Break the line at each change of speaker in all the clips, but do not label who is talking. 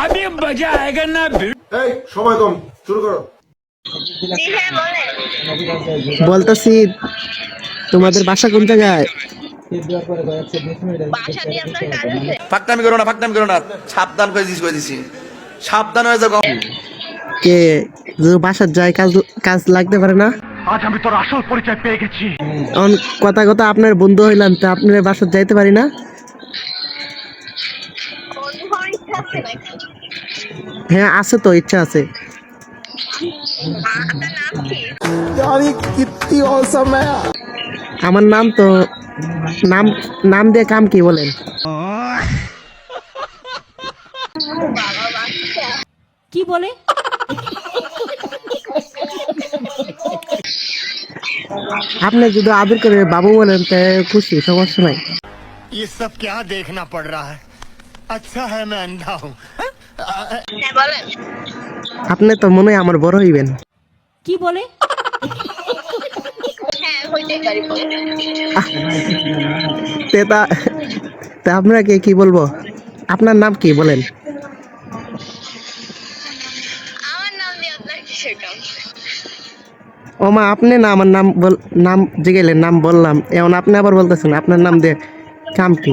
अभी मजा आएगा ना।
এই সময় কম, শুরু করো।
বলতেছি তোমাদের বাসা কোন জায়গায়?
ফাকনামি করো না, সাবধান করে দিছি সাবধান হয়ে যাও।
কে যে বাসার যায় কাজ কাজ লাগতে পারে না?
आज हम तो আসল পরিচয় পেয়ে গেছি।
এখন কথা কথা আপনার বন্ধু হইলাম, তা আপনার বাসার যাইতে পারি না? হ্যাঁ আছে তো, ইচ্ছা আছে। আমার নাম তো নাম নাম দিয়ে কাম কি বলেন?
কি বলে?
আপনি যদি আদর করে বাবু বলেন তাই খুশি, সমস্যা নাই।
ये सब क्या देखना पड़ रहा है? अच्छा है मैं अंधा हूँ।
আপনি তো মনে হয় আমার বড় হইবেন।
কি বলে?
তে তা তা আপনাকে কি বলবো? আপনার নাম কি বলেন? ও মা, আপনি না আমার নাম নাম জিগেলেন, নাম বললাম, এখন আপনি আবার বলতেছেন আপনার নাম দিয়ে কাম কি?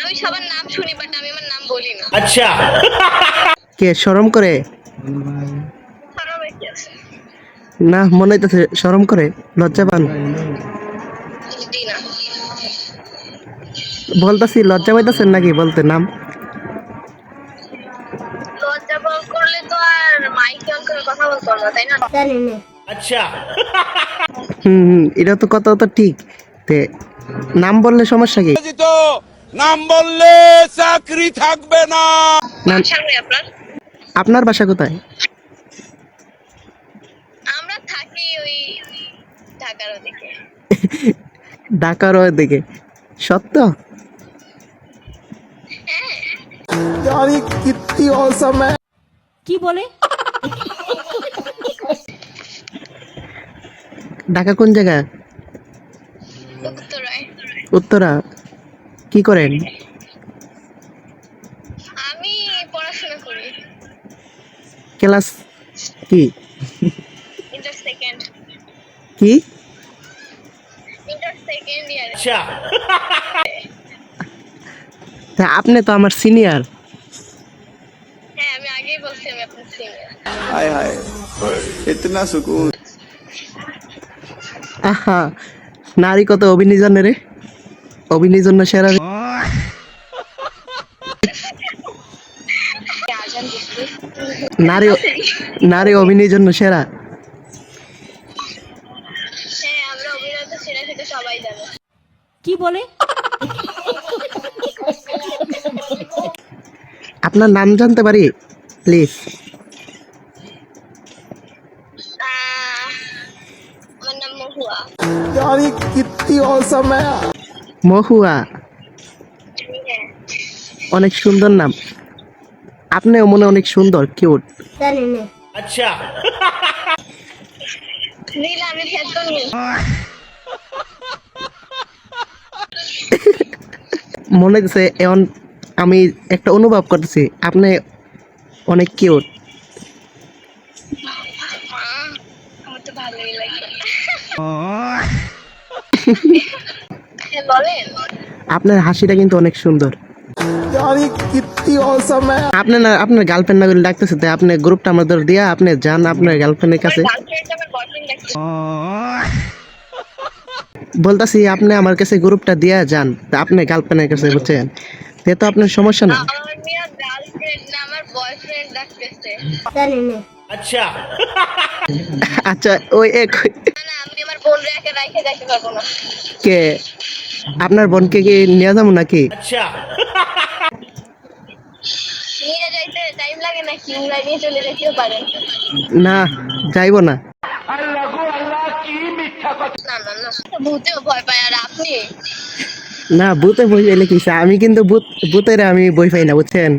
আমি সবার নাম শুনি বাট আমি আমার নাম বলি না।
আচ্ছা
কে শরম করে?
খারাপ কি আছে?
না মনে হইতেছে শরম করে, লজ্জা পান।
জি না।
বলতেছি লজ্জা পাইতেছেন নাকি বলতে নাম?
লজ্জা বল করলে তো আর মাইকে অন করে কথা বলতে পারবো, তাই না? জানি না।
আচ্ছা
এটা তো কথা তো ঠিক। তে নাম বললে সমস্যা কি?
নাম বললে চাকরি থাকবে না।
সামনে আপনার
আপনার বাসা কোথায়?
আমরা থাকি ওই ঢাকার ওদিকে।
ঢাকার ওদিকে? সত্য?
কি বলে?
ঢাকা কোন জায়গা?
উত্তরায়।
উত্তরা। কি করেন?
আমি পড়াশোনা করি।
ক্লাস কি?
Inter second.
কি?
Inter second year.
আচ্ছা
তা আপনি তো আমার সিনিয়র।
হ্যাঁ আমি আগেই বলছি আমি আপনার সিনিয়র।
हाय हाय इतना सुकून।
আহা, নারী কত অভিনয় জানে রে, অভিনয় জন্য সেরা রে।
আজান দিচ্ছে।
নারী নারী অভিনয় জন্য সেরা।
হ্যাঁ আমরা অভিনয় তো সেরা সেটা সবাই জানে।
কি বলে?
আপনার নাম জানতে পারি প্লিজ?
আমার নাম মহুয়া।
মহুয়া,
হ্যাঁ
অনেক সুন্দর নাম। আপনিও মনে অনেক সুন্দর, কিউট।
জানি না।
আচ্ছা
নীল আমি ফেলতো নি।
মনে হচ্ছে এখন আমি একটা অনুভব করতেছি আপনি অনেক কিউট।
আমার তো ভালোই লাগে। হ্যাঁ বলেন।
আপনার হাসিটা কিন্তু অনেক সুন্দর। আপনি না আপনার গার্লফ্রেন্ড না করে ডাকতেছে, তাই আপনি গ্রুপটা আমাদের দিয়া আপনি যান আপনার গার্লফ্রেন্ডের কাছে।
গার্লফ্রেন্ড আমার বয়ফ্রেন্ড লাগছে।
বলতাছি আপনি আমার কাছে গ্রুপটা দিয়া যান, তা আপনি গার্লফ্রেন্ডের কাছে, বুঝছেন? তে তো আপনার সমস্যা না।
আমার মিয়া গার্লফ্রেন্ড না আমার বয়ফ্রেন্ড ডাকতেছে। জানি না।
আচ্ছা
আচ্ছা ওই এক
না আমি আমার বোন রেখে রাইখে যাইতে পারবো না।
কে আপনার বোনকে কি নিয়ে যাবো নাকি?
আচ্ছা
নিয়ে যাইতে টাইম লাগে নাকি? উড়াই নিয়ে চলে যেতেও পারেন।
না যাইবো না।
না না না ভূতেও ভয় পায় আর আপনি?
না ভূতে বই এলে কি, আমি কিন্তু ভূতের আমি বই পাই না, বুঝছেন?